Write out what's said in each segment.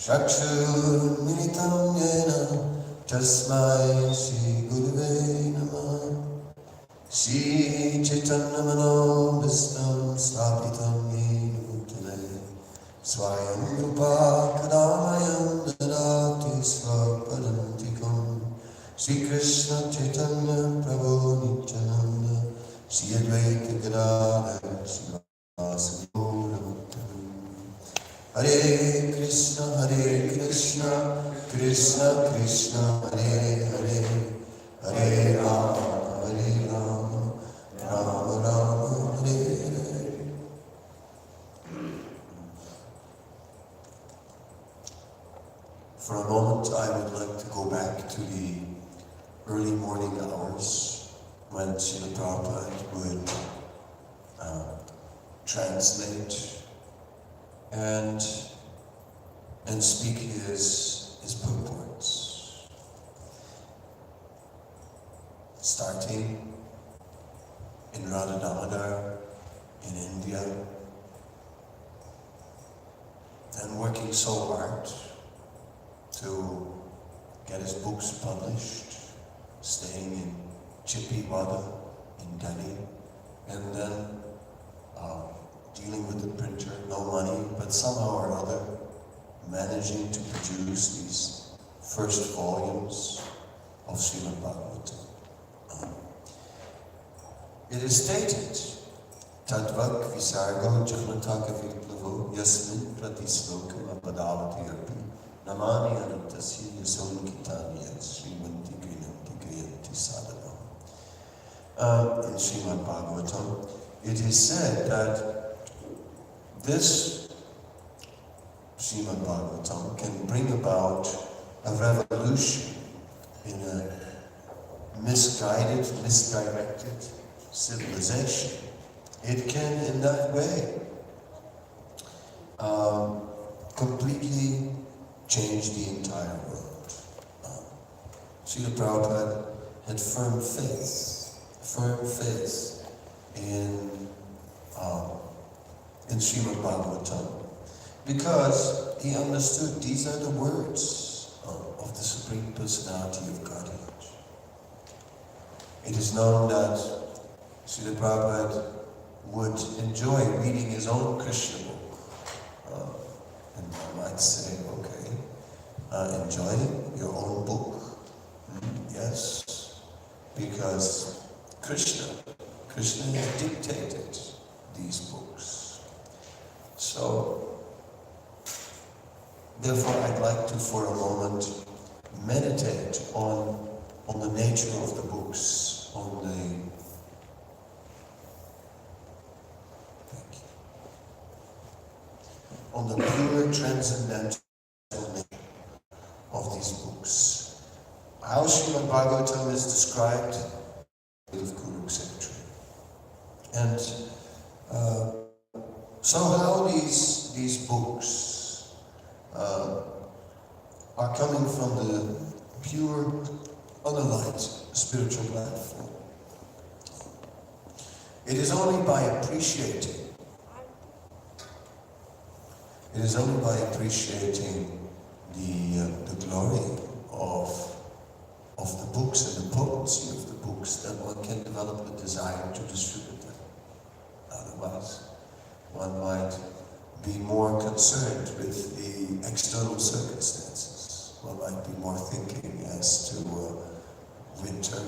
Chakshurmilitam yena Tasmai Shri Gurave Namah Shri Chaitanya Manobhistam Sthapitam Yena Bhutale Swayam Rupa Kadamayam Dadati Swapadantikam Shri Krishna Chaitanya Prabhu Nityananda Shri Advaita Gadadhara Shri Vasudeva Hare Krishna, Krishna Krishna, Hare Hare, Hare Rama, Rama Rama, Hare Hare. For a moment, I would like to go back to the early morning hours when Srila Prabhupada would translate and speak his purports, starting in Radha in India, and working so hard to get his books published, staying in Chippiwada in Delhi, and then dealing with the printer, no money, but somehow or other managing to produce these first volumes of Srimad Bhagavatam. It is stated, Tadvak Visargo Janataka Viplavo Yasmin Pratislokam Abadavati Arpi Namani Anantasi Yason Kitaniya Srimanti Grinanti Gayanti Sadhanam. In Srimad Bhagavatam, it is said that this Srimad Bhagavatam can bring about a revolution in a misguided, misdirected civilization. It can, in that way, completely change the entire world. Srila Prabhupada had firm faith in Srimad Bhagavatam, because he understood these are the words of the Supreme Personality of Godhead. It is known that Srila Prabhupada would enjoy reading his own Krishna book. And I might say, okay, enjoy your own book? Yes, because Krishna has dictated these books. So, therefore, I'd like to, for a moment, meditate on the nature of the books, on the pure transcendental nature of these books. How Srimad Bhagavatam is described with Kurukshetra. And so how these books are coming from the pure, unaligned spiritual platform. It is only by appreciating the glory of the books and the potency of the books that one can develop a desire to distribute them. Otherwise, one might be more concerned with the external circumstances. One might be more thinking as to winter,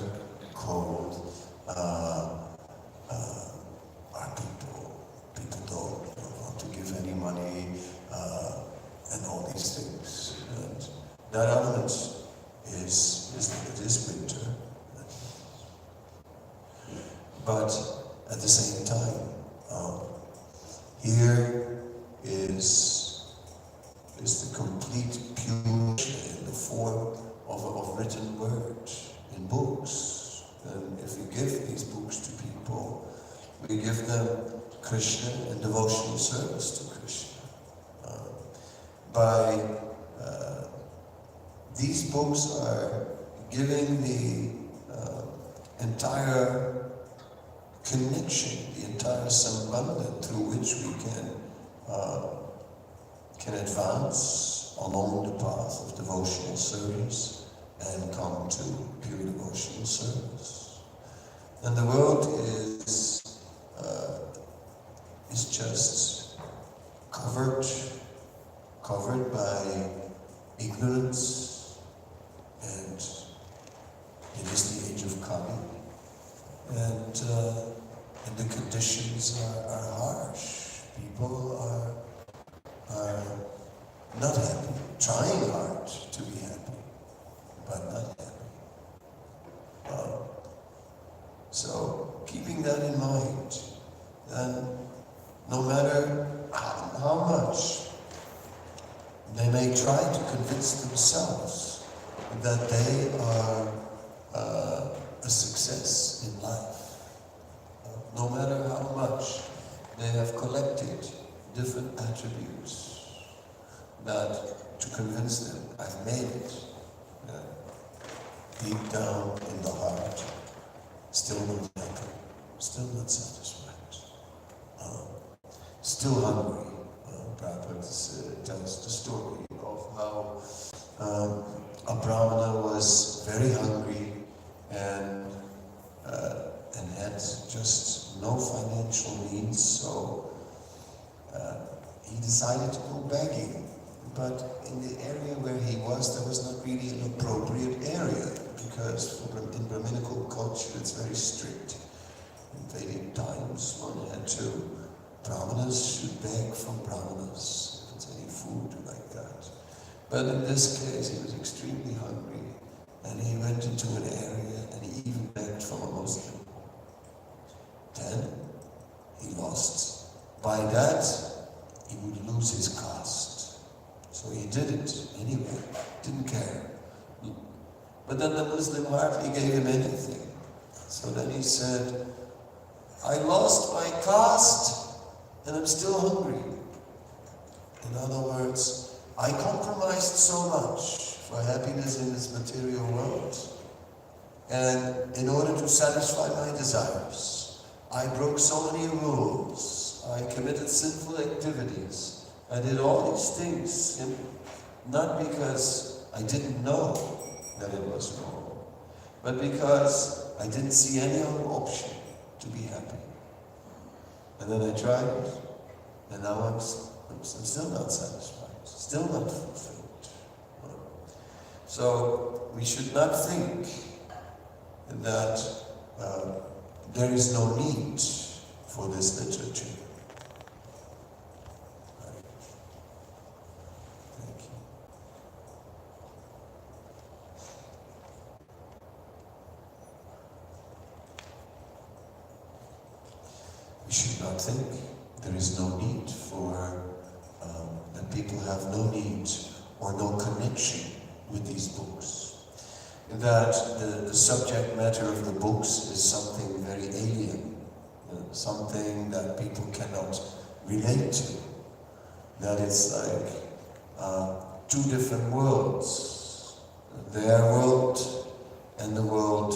cold, are people don't want to give any money, and all these things. And that element is winter. But at the same time, here is the complete purity in the form of written word in books. And if we give these books to people, we give them Krishna and devotional service to Krishna. These books are giving the entire connection, the entire sambandha through which we can advance along the path of devotional service and come to pure devotional service. And the world is just covered by ignorance, and it is the age of Kali, and the conditions are harsh. People are not happy, trying hard to be happy, but not happy. So keeping that in mind, then no matter how much they may try to convince themselves that they are a success in life, no matter how much they have collected different attributes that to convince them, I've made it. Deep down in the heart, still not happy, still not satisfied, still hungry. Prabhupada tells the story of how a brahmana was very hungry and had just no financial means, so he decided to go begging. But in the area where he was, there was not really an appropriate area, because in Brahminical culture it's very strict. In Vedic times, one had to, brahmanas should beg from brahmanas if it's any food like that. But in this case, he was extremely hungry, and he went into an area and he even begged from a Muslim. Then he lost. By that, he would lose his caste. So he did it anyway, didn't care. But then the Muslim hardly gave him anything. So then he said, I lost my caste and I'm still hungry. In other words, I compromised so much for happiness in this material world, and in order to satisfy my desires, I broke so many rules, I committed sinful activities, I did all these things, not because I didn't know that it was wrong, but because I didn't see any other option to be happy. And then I tried it, and now I'm still not satisfied, still not fulfilled. So we should not think that there is no need for this literature. We should not think there is no need for, that people have no need or no connection with these books. That the subject matter of the books is something very alien, something that people cannot relate to. That it's like two different worlds, their world and the world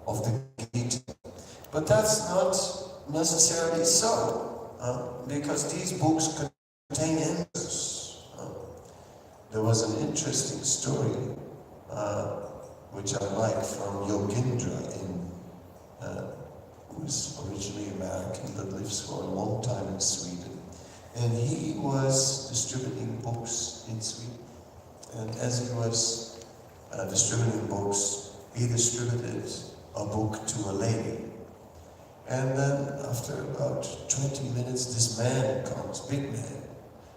of the Gita. But that's not necessarily so, because these books contain answers. There was an interesting story, which I like, from Yogindra, who is originally American but lives for a long time in Sweden. And he was distributing books in Sweden. And as he was distributing books, he distributed a book to a lady. And then after about 20 minutes, this man comes, big man,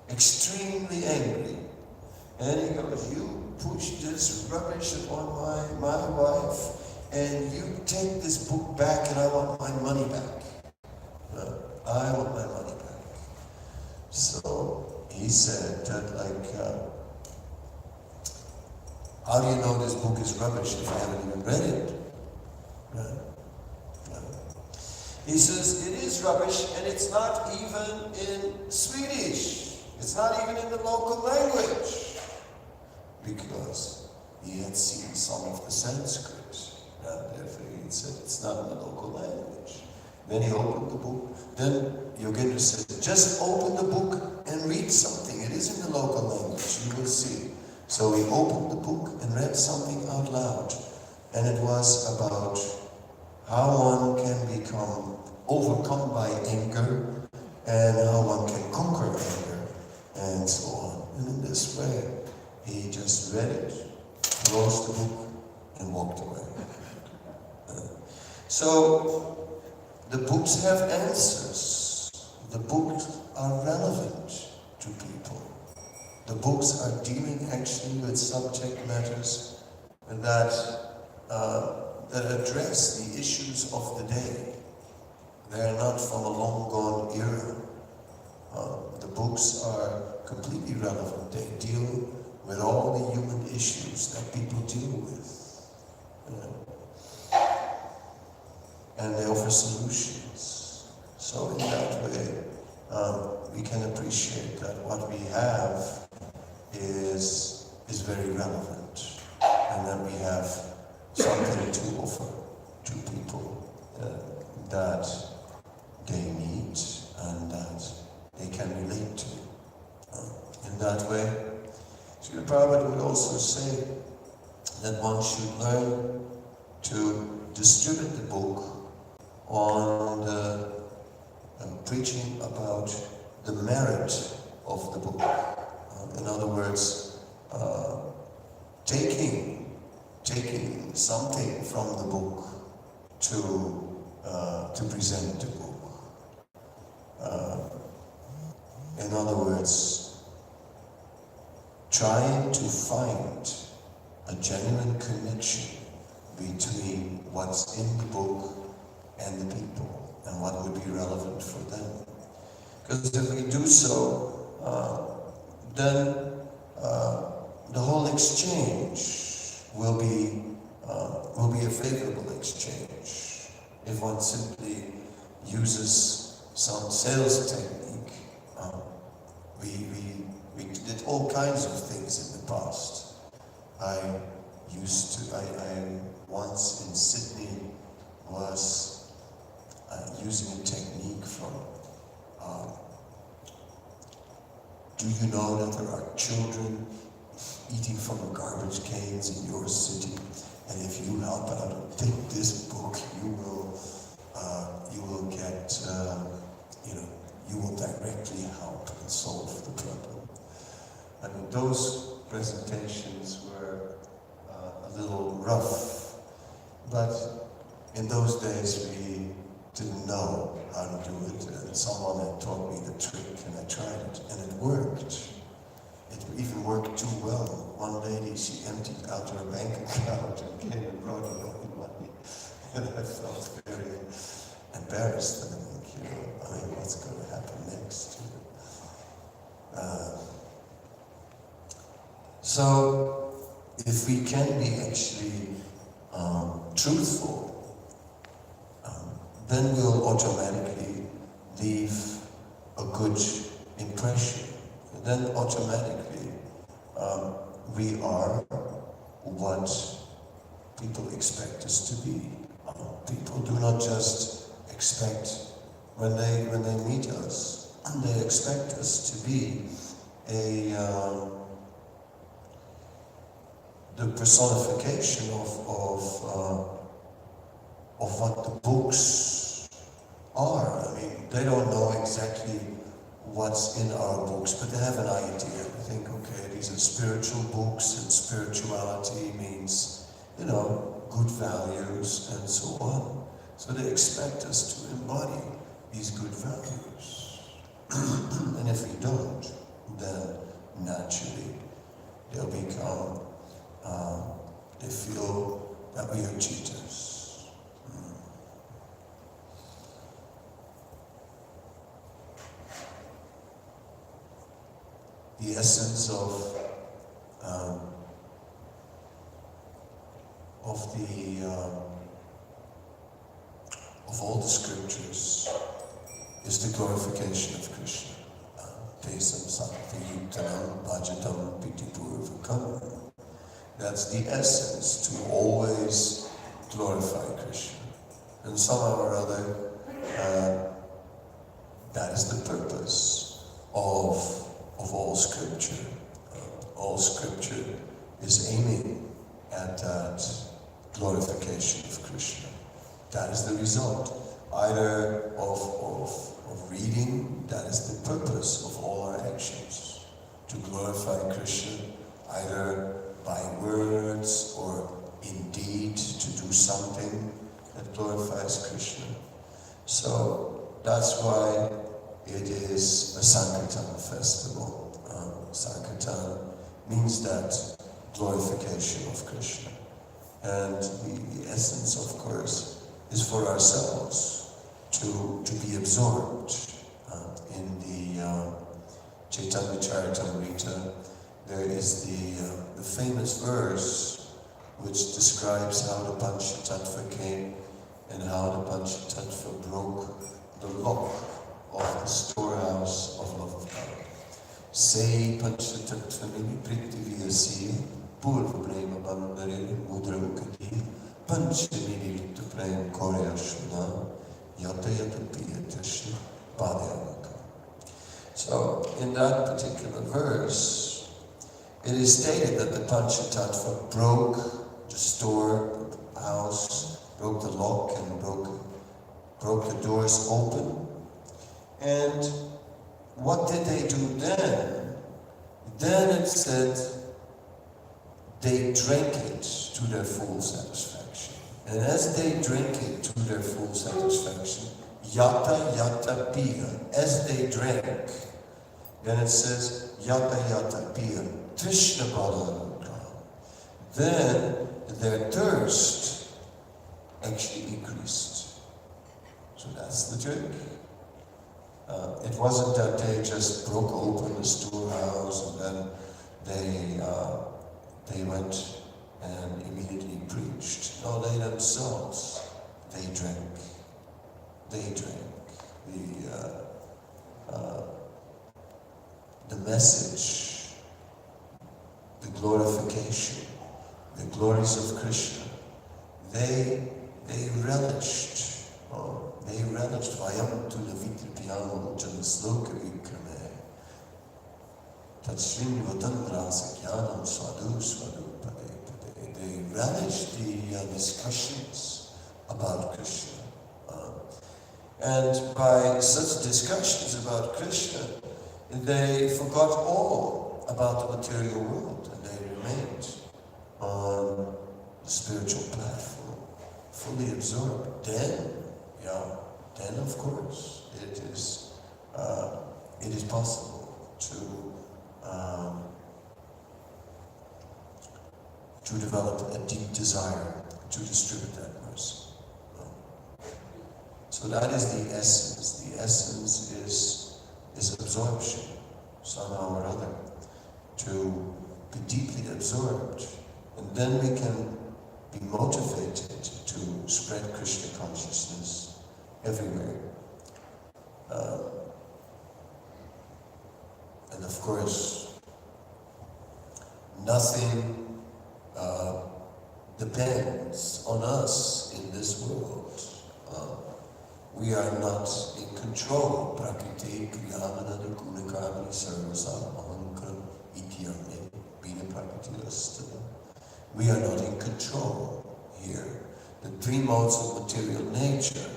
extremely angry. And he goes, you push this rubbish upon my wife, and you take this book back, and I want my money back. I want my money back. So he said that, like, how do you know this book is rubbish if you haven't even read it? Right? He says, it is rubbish, and it's not even in Swedish. It's not even in the local language. Because he had seen some of the Sanskrit. And therefore he said, it's not in the local language. Then he opened the book. Then Yogendra said, just open the book and read something. It is in the local language, you will see. So he opened the book and read something out loud. And it was about how one can become overcome by anger and how one can conquer anger and so on. And in this way, he just read it, closed the book, and walked away. So the books have answers. The books are relevant to people. The books are dealing actually with subject matters that address the issues of the day. They are not from a long gone era. The books are completely relevant. They deal with all the human issues that people deal with. And they offer solutions. So in that way, we can appreciate that what we have is very relevant, and that we have something to offer to people that they need and that they can relate to. In that way, Srila Prabhupada would also say that one should learn to distribute the book on the preaching about the merit of the book. In other words, taking something from the book to present the book. In other words, trying to find a genuine connection between what's in the book and the people, and what would be relevant for them. Because if we do so, then the whole exchange will be a favorable exchange. If one simply uses some sales technique, we did all kinds of things in the past. I once in Sydney was using a technique from do you know that there are children eating from the garbage cans in your city? And if you help out and take this book, you will get, you will directly help and solve the problem. I mean, those presentations were a little rough, but in those days we didn't know how to do it, and someone had taught me the trick, and I tried it, and it worked. It even worked too well. One lady, she emptied out her bank account and came and brought her own money, and I felt very embarrassed. And I think, what's going to happen next? So, if we can be actually truthful, then we'll automatically leave a good impression. And then automatically we are what people expect us to be. People do not just expect when they meet us, they expect us to be the personification of what the books are. I mean, they don't know exactly what's in our books, but they have an idea. They think, okay, these are spiritual books, and spirituality means, good values and so on. So they expect us to embody these good values. And if we don't, then naturally they'll become, they feel that we are cheaters. The essence of all the scriptures is the glorification of Krishna. Tesam sakti yuktanam bhajatam pitipurvakam. That's the essence, to always glorify Krishna. And somehow or other, that is the purpose of all scripture. All scripture is aiming at that glorification of Krishna. That is the result, either of reading, that is the purpose of all our actions, to glorify Krishna, either by words or in deed, to do something that glorifies Krishna. So that's why it is a Sankirtan festival. Sankirtan means that glorification of Krishna. And the essence, of course, is for ourselves to be absorbed. In the Chaitanya Charitamrita, there is the famous verse which describes how the Panchatattva came and how the Panchatattva broke the lock of the storehouse of love of God. Sei Panchatattva nimi prithiviyasi purva prema bandhare mudra mukati Panchani littu prem koryashuna yata yata piyatasya padayavaka. So, in that particular verse, it is stated that the Panchatattva broke the storehouse, broke the lock and broke the doors open. And what did they do then? Then it said they drank it to their full satisfaction. And as they drank it to their full satisfaction, yata yata piya, as they drank, then it says yata yata piya, Krishna Balanugra. Then their thirst actually increased. So that's the trick. It wasn't that they just broke open the storehouse and then they went and immediately preached. No, they themselves, they drank. They drank the message, the glorification, the glories of Krishna. They relished. They relished Vayam to the Vitripiano Janasloka Vikrame. Tatshrin Vatan Rasa Jnanam Swadu Swadu Pade Pade. They relished the discussions about Krishna. And by such discussions about Krishna, they forgot all about the material world and they remained on the spiritual platform, fully absorbed. Then of course it is possible to develop a deep desire to distribute that mercy. So that is the essence. The essence is absorption, somehow or other, to be deeply absorbed, and then we can be motivated to spread Krishna consciousness everywhere. And of course, nothing depends on us in this world. We are not in control. Prakriti kriyamanana gunakarmani sarvasa ahankara ityame bina prakritilastana. We are not in control here. The three modes of material nature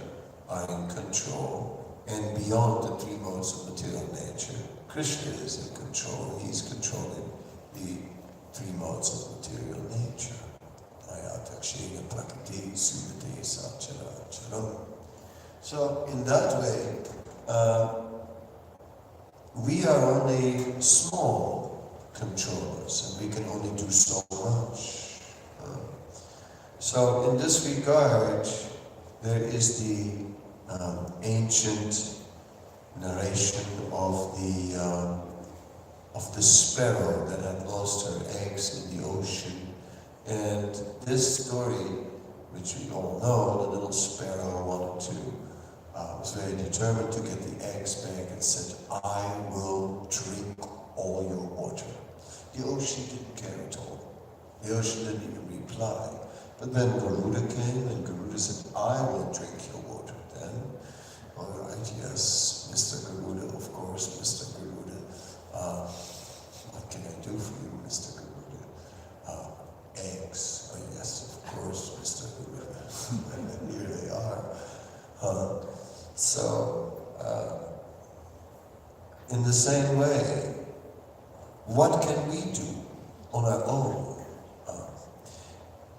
are in control, and beyond the three modes of material nature, Krishna is in control. He's controlling the three modes of material nature. So in that way, we are only small controllers, and we can only do so much. So in this regard, there is the ancient narration of the sparrow that had lost her eggs in the ocean. And this story, which we all know, the little sparrow was very determined to get the eggs back and said, I will drink all your water. The ocean didn't care at all. The ocean didn't even reply. But then Garuda came, and Garuda said, I will drink your water. Then, all right, yes, Mr. Garuda, of course, Mr. Garuda. What can I do for you, Mr. Garuda? In the same way, what can we do on our own?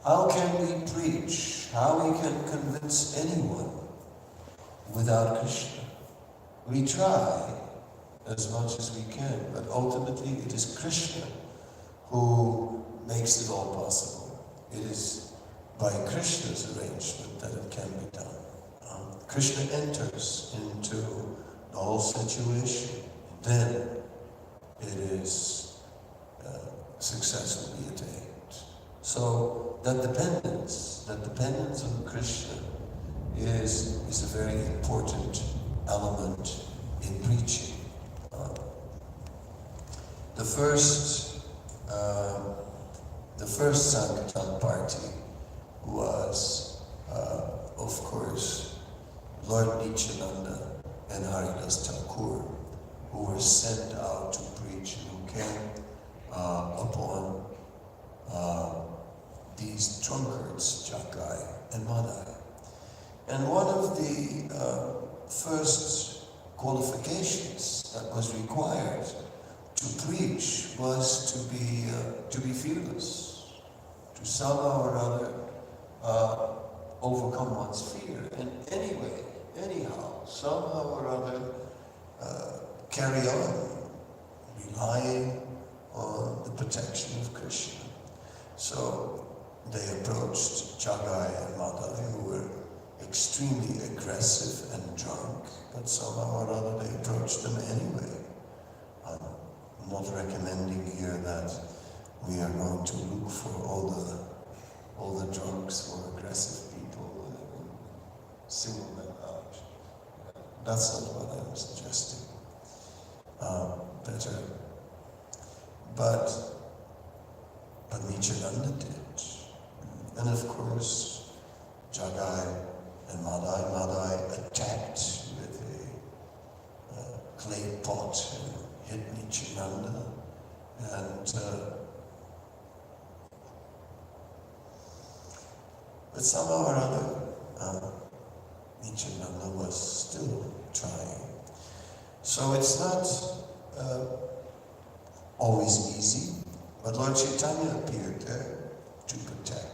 How can we preach? How we can convince anyone without Krishna? We try as much as we can, but ultimately it is Krishna who makes it all possible. It is by Krishna's arrangement that it can be done. Krishna enters into the whole situation, then it is success will be attained. So that dependence on Krishna is a very important element in preaching. The first Sankirtan party was, of course, Lord Nityananda and Haridas Thakur, who were sent out to preach and who came upon these drunkards, Jagai and Madai. And one of the first qualifications that was required to preach was to be fearless, to somehow or other overcome one's fear, and anyhow, somehow or other carry on, relying on the protection of Krishna. So they approached Jagai and Madai, who were extremely aggressive and drunk, but somehow or other they approached them anyway. I'm not recommending here that we are going to look for all the drunks or aggressive people and single them out. That's not what I'm suggesting. Better. But Nityananda did. And of course, Jagai and Madai attacked with a clay pot and hit Nityananda. But somehow or other, Nityananda was still trying. So it's not always easy, but Lord Chaitanya appeared there to protect.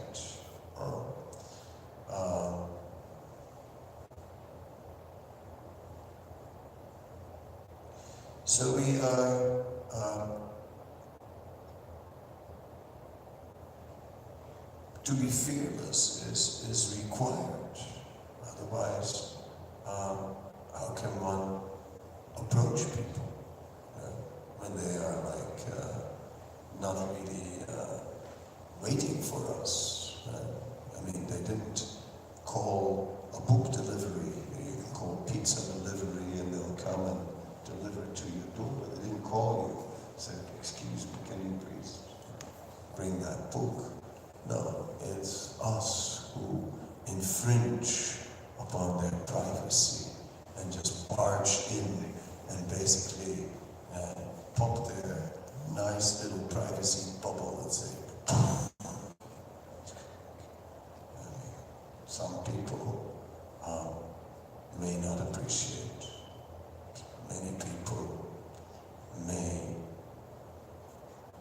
So we are to be fearless is required. Otherwise, how can one approach people when they are not really waiting for us? I mean, they didn't call a book delivery. You can call pizza delivery and they'll come and deliver it to your door. But they didn't call you, said, "Excuse me, can you please bring that book?" No, it's us who infringe upon their privacy and just barge in and basically pop their nice little privacy bubble and say, some people may not appreciate. Many people may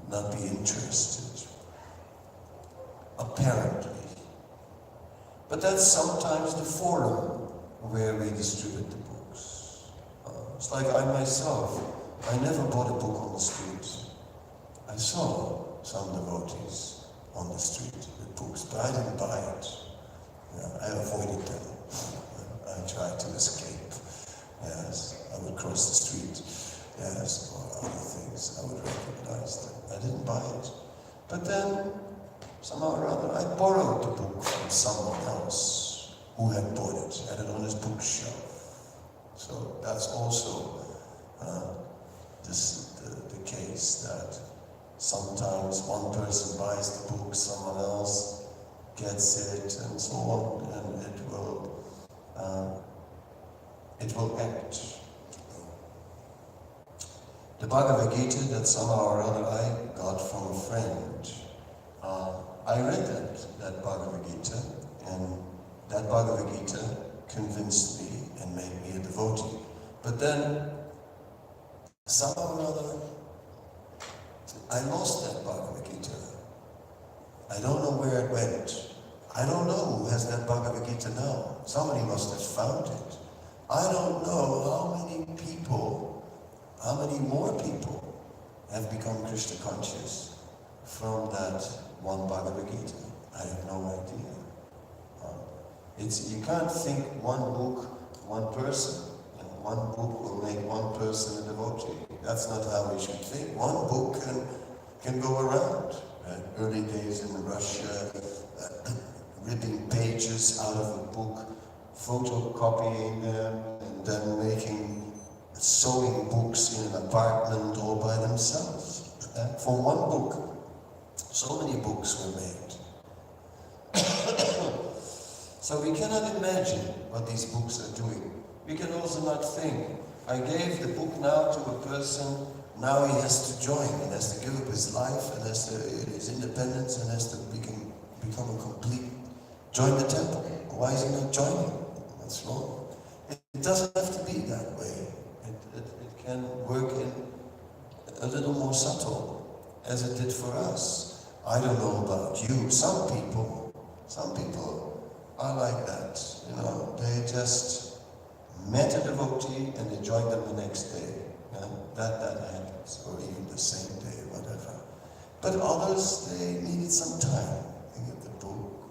not be interested, apparently. But that's sometimes the forum where we distribute the books. It's like I myself, I never bought a book on the street. I saw some devotees on the street with books, but I didn't buy it. I avoided them. I tried to escape. Yes, I would cross the street. Yes, or other things. I would recognize them. I didn't buy it. But then, somehow or other, I borrowed the book from someone else who had bought it, had it on his bookshelf. So that's also the case that sometimes one person buys the book, someone else gets it, and so on, and it will act. The Bhagavad Gita that somehow or other I got from a friend. I read that Bhagavad Gita, and that Bhagavad Gita convinced me and made me a devotee. But then, somehow or other, I lost that Bhagavad Gita. I don't know where it went. I don't know who has that Bhagavad Gita now. Somebody must have found it. I don't know how many people, how many more people have become Krishna conscious from that one Bhagavad Gita. I have no idea. You can't think one book, one person, and one book will make one person a devotee. That's not how we should think. One book can go around. Early days in Russia, ripping pages out of a book, photocopying them, and then sewing books in an apartment all by themselves. For one book, so many books were made. So we cannot imagine what these books are doing. We can also not think, I gave the book now to a person, now he has to join, and has to give up his life, and has to his independence, and has to become a complete, join the temple. Why is he not joining? What's wrong? It doesn't have to be that way. It can work in a little more subtle, as it did for us. I don't know about you. Some people are like that. They just met a devotee and they joined them the next day. That happens, or even the same day, whatever. But others, they needed some time. They get the book,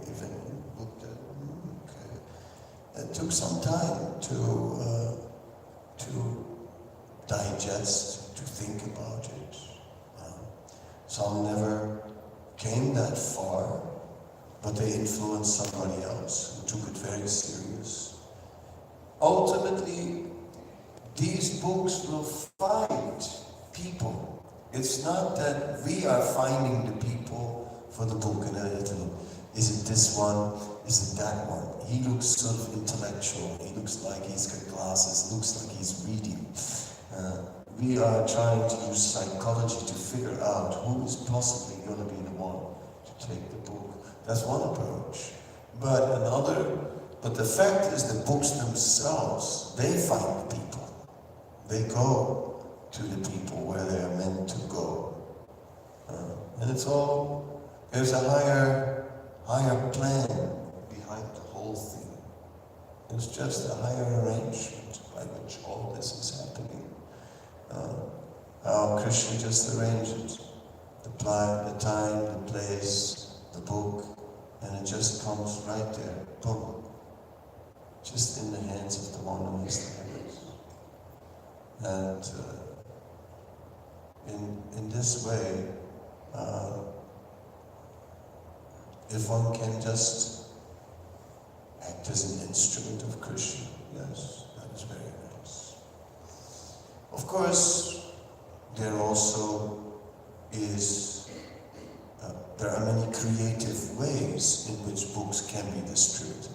even looked at it. It took some time to digest, to think about it. Some never came that far, but they influenced somebody else who took it very serious. Ultimately, these books will find people. It's not that we are finding the people for the book and is it this one? Is it that one? He looks sort of intellectual. He looks like he's got glasses. Looks like he's reading. We are trying to use psychology to figure out who is possibly going to be the one to take the book. That's one approach. But the fact is the books themselves, they find the people. They go to the people where they are meant to go. And there's a higher plan behind the whole thing. It's just a higher arrangement by which all this is happening. How Krishna just arranged it. The time, the place, the book, and it just comes right there. Boom. Just in the hands of the one who is the habit. And in this way, if one can just act as an instrument of Krishna, yes, that is very nice. Of course, there also is, there are many creative ways in which books can be distributed.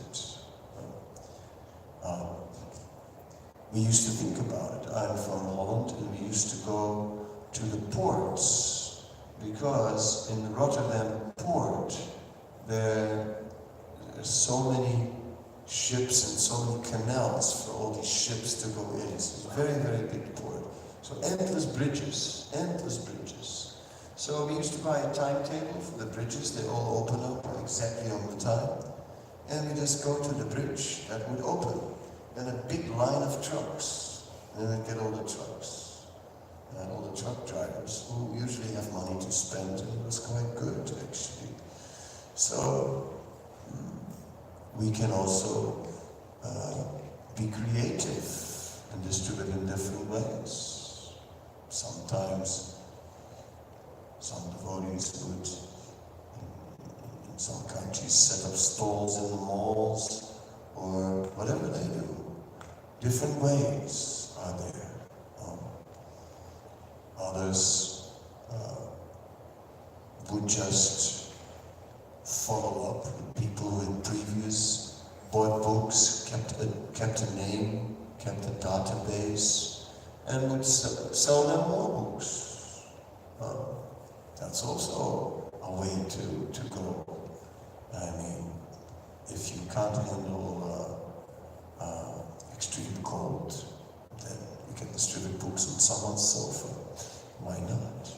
We used to think about it. I'm from Holland, and we used to go to the ports, because in the Rotterdam port, there are so many ships and so many canals for all these ships to go in. It's a very, very big port. So endless bridges. So we used to buy a timetable for the bridges. They all open up exactly on the time. And we just go to the bridge that would open. And a big line of trucks. And then we'd get all the trucks. And all the truck drivers who usually have money to spend. And it was quite good, actually. So we can also be creative and distribute in different ways. Sometimes some devotees would, in some countries, set up stalls in the malls, or whatever they do. Different ways are there. Others would just follow up with people who had previous bought books, kept a name, kept a database, and would sell them more books. That's also a way to go. I mean, if you can't handle extreme cold, then you can distribute books on someone's sofa. Why not?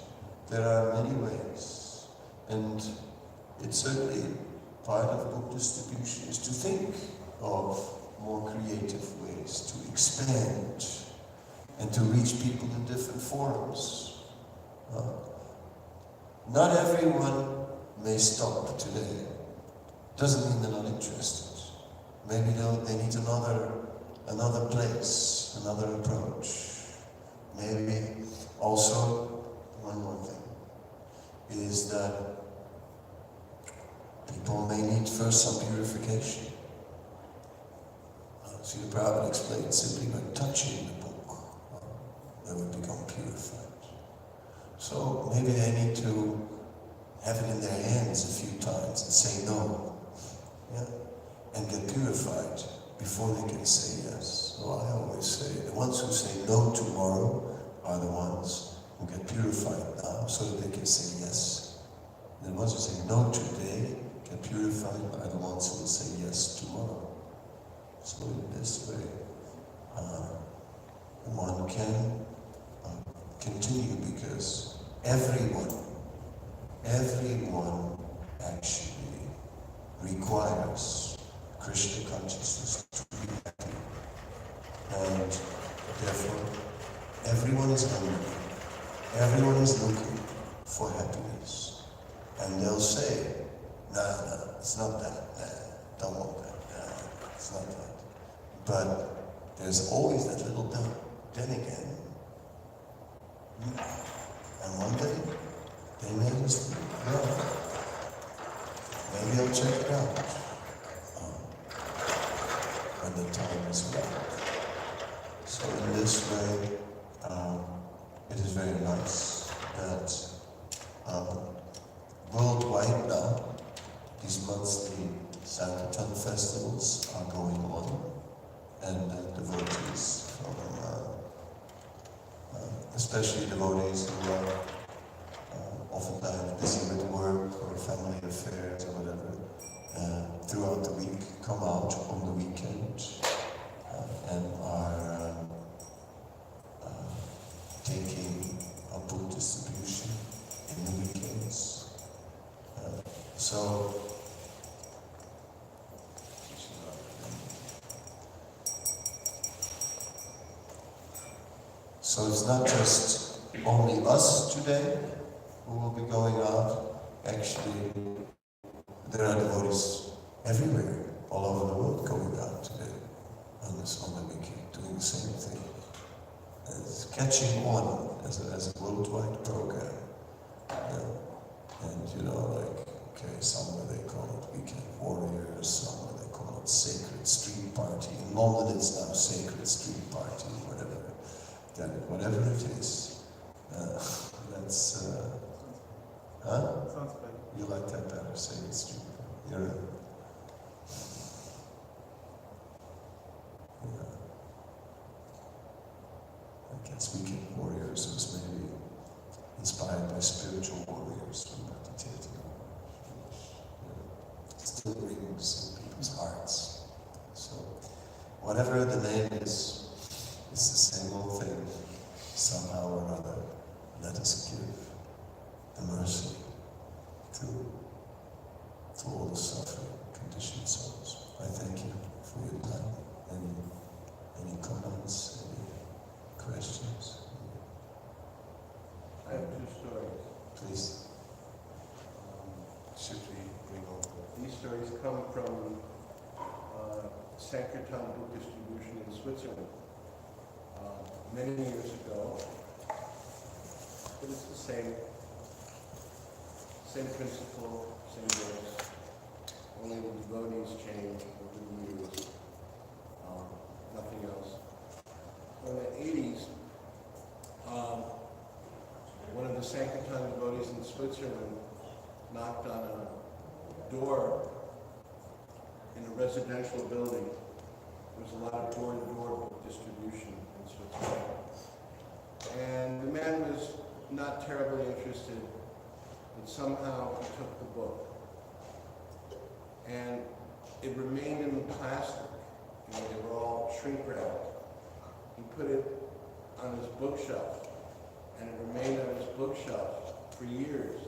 There are many ways, and it's certainly part of book distribution is to think of more creative ways to expand and to reach people in different forums. Not everyone may stop today. Doesn't mean they're not interested. Maybe they need another place, another approach. Maybe also, one more thing, is that people may need first some purification. Srila Prabhupada explained simply by touching the book, they would become purified. So maybe they need to have it in their hands a few times and say no, and get purified before they can say yes. So I always say, the ones who say no tomorrow are the ones who get purified now so that they can say yes. And the ones who say no today get purified are the ones who will say yes tomorrow. So in this way, one can continue because everyone actually requires Krishna consciousness to be happy. And therefore, everyone is hungry. Everyone is looking for happiness. And they'll say, no, it's not that. Nah, don't want that. Nah, it's not that. But there's always that little doubt. Then again, and one day, they may just maybe I'll check it out when the time is right. So in this way, it is very nice that worldwide now, these monthly Sankirtan festivals are going on, and devotees from, especially devotees who are oftentimes busy with work or family affairs or whatever, throughout the week come out on the weekend and are taking a book distribution in the weekends. So it's not just only us today who will be going out. Actually, there are devotees everywhere, all over the world, going out today on the weekend, doing the same thing. It's catching on as a worldwide program. And somewhere they call it Weekend Warriors, somewhere they call it Sacred Street Party. In London it's now Sacred Street Party, whatever it is. That's Sounds better. You like that better, Sacred Street Party. I guess Weekend Warriors was maybe inspired by spiritual warriors from meditating. It still rings in people's hearts. So, whatever the name is, it's the same old thing. Somehow or other, let us give the mercy to all the suffering, conditioned souls. I thank you for your time. Any comments, any questions? I have two stories. Please. Should we bring over? These stories come from Sankirtan book distribution in Switzerland many years ago. But it's the same principle, same books. Only the devotees change over the years. Nothing else. In the 80s, one of the Sankirtan devotees in Switzerland knocked on a door in a residential building. There was a lot of door-to-door book distribution in Switzerland. And the man was not terribly interested, but somehow he took the book. And it remained in the plastic. They were all shrink wrap. He put it on his bookshelf, and it remained on his bookshelf for years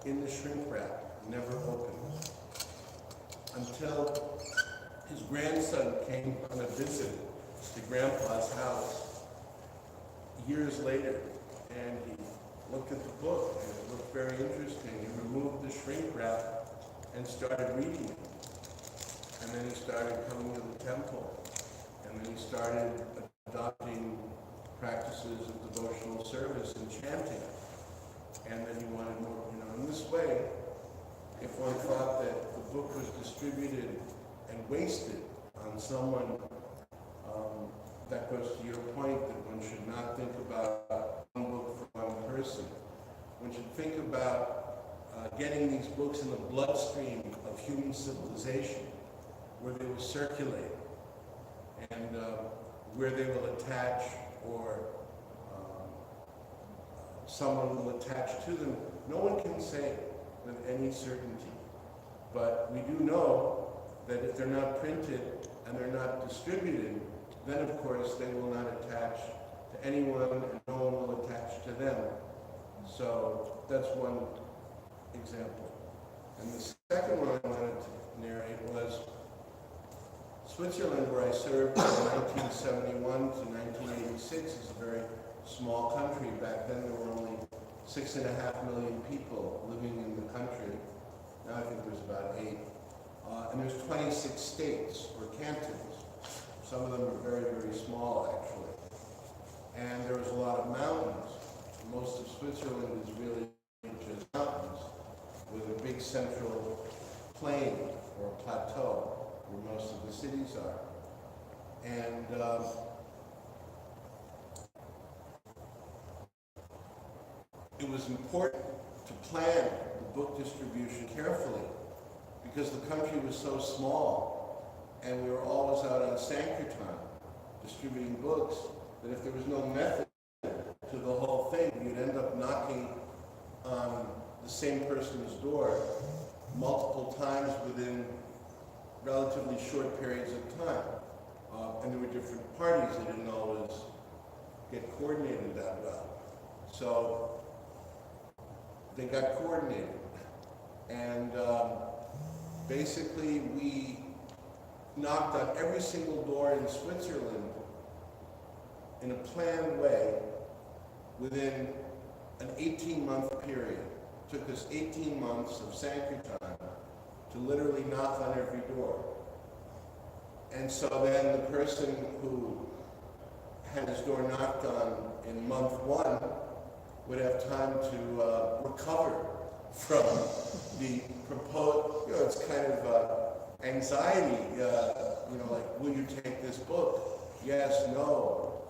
in the shrink wrap, never opened, until his grandson came on a visit to Grandpa's house years later, and he looked at the book, and it looked very interesting. He removed the shrink wrap and started reading it. And then he started coming to the temple, and then he started adopting practices of devotional service and chanting. And then he wanted more, in this way, if one thought that the book was distributed and wasted on someone, that goes to your point that one should not think about one book for one person. One should think about getting these books in the bloodstream of human civilization, where they will circulate, and where they will attach, or someone will attach to them. No one can say with any certainty, but we do know that if they're not printed and they're not distributed, then of course they will not attach to anyone, and no one will attach to them. So that's one example. And the second one I wanted to narrate was Switzerland, where I served from 1971 to 1986, is a very small country. Back then there were only 6.5 million people living in the country. Now I think there's about 8. And there's 26 states or cantons. Some of them are very, very small, actually. And there was a lot of mountains. Most of Switzerland is really just mountains, with a big central plain or plateau where most of the cities are. And it was important to plan the book distribution carefully, because the country was so small and we were always out on Sankirtan distributing books, that if there was no method to the whole thing, you'd end up knocking on the same person's door multiple times within relatively short periods of time. And there were different parties that didn't always get coordinated that well. So they got coordinated. And basically we knocked on every single door in Switzerland in a planned way within an 18-month period. It took us 18 months of Sankirtan to literally knock on every door. And so then the person who had his door knocked on in month 1 would have time to recover from the proposed, it's kind of anxiety, like, will you take this book? Yes, no,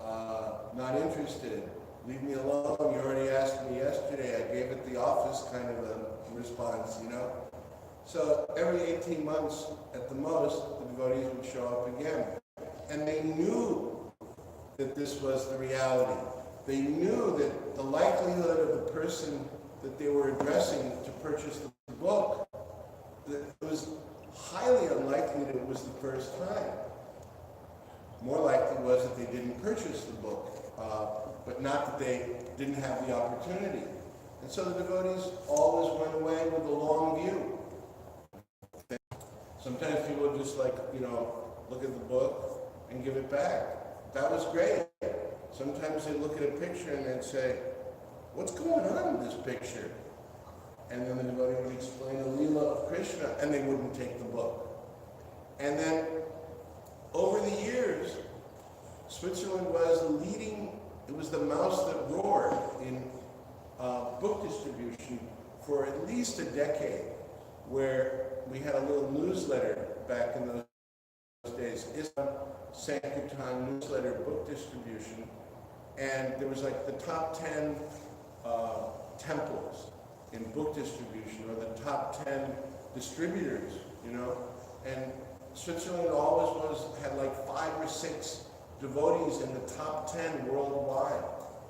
not interested. Leave me alone. You already asked me yesterday. I gave it the office kind of a response, So every 18 months at the most, the devotees would show up again. And they knew that this was the reality. They knew that the likelihood of the person that they were addressing to purchase the book, that it was highly unlikely that it was the first time. More likely was that they didn't purchase the book, but not that they didn't have the opportunity. And so the devotees always went away with a long view. Sometimes people would just look at the book and give it back. That was great. Sometimes they'd look at a picture and they'd say, what's going on in this picture? And then the devotee would explain the Leela of Krishna, and they wouldn't take the book. And then, over the years, Switzerland was it was the mouse that roared in book distribution for at least a decade, where we had a little newsletter back in those days, Sankirtan newsletter book distribution, and there was like the top 10 temples in book distribution, or the top 10 distributors, and Switzerland always had like 5 or 6 devotees in the top 10 worldwide,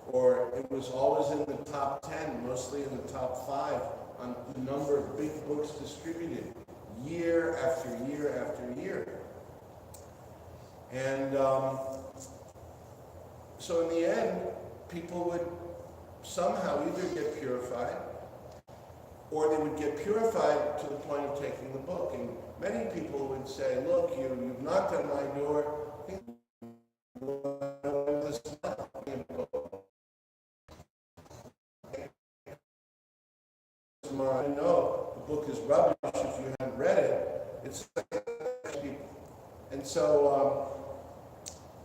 or it was always in the top 10, mostly in the top 5 on the number of big books distributed year after year after year. And so in the end, people would somehow either get purified, or they would get purified to the point of taking the book. And many people would say, look, you've knocked on my door. No, the book is rubbish if you haven't read it. It's and so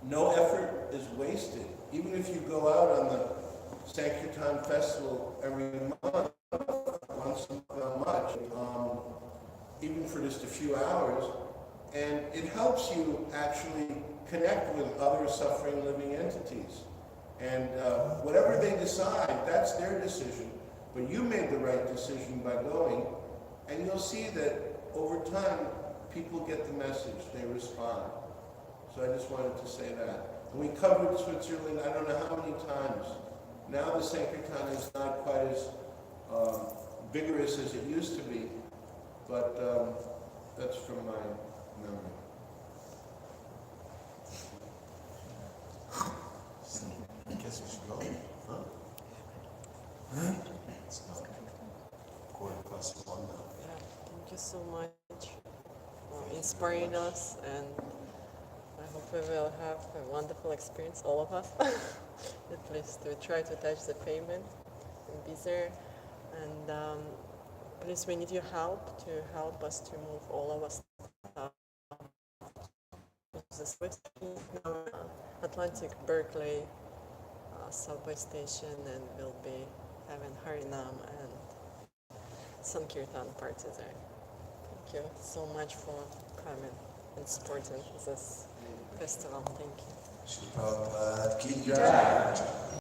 no effort is wasted. Even if you go out on the Sankirtan festival every month, once not much, even for just a few hours, and it helps you actually connect with other suffering living entities. And whatever they decide, that's their decision. But you made the right decision by going, and you'll see that over time, people get the message, they respond. So I just wanted to say that. And we covered Switzerland, I don't know how many times. Now the Sankirtan is not quite as vigorous as it used to be, but that's from my memory. I guess we should go. Huh? It's not 1:15 now. Yeah, thank you so much for inspiring us, and I hope we will have a wonderful experience, all of us. At least to try to touch the pavement and be there. And please, we need your help to help us to move all of us to the Swiss Atlantic Berkeley subway station, and we'll be having Harinam and Sankirtan party there. Thank you so much for coming and supporting this festival. Thank you. Shri Prabhupada ki jai.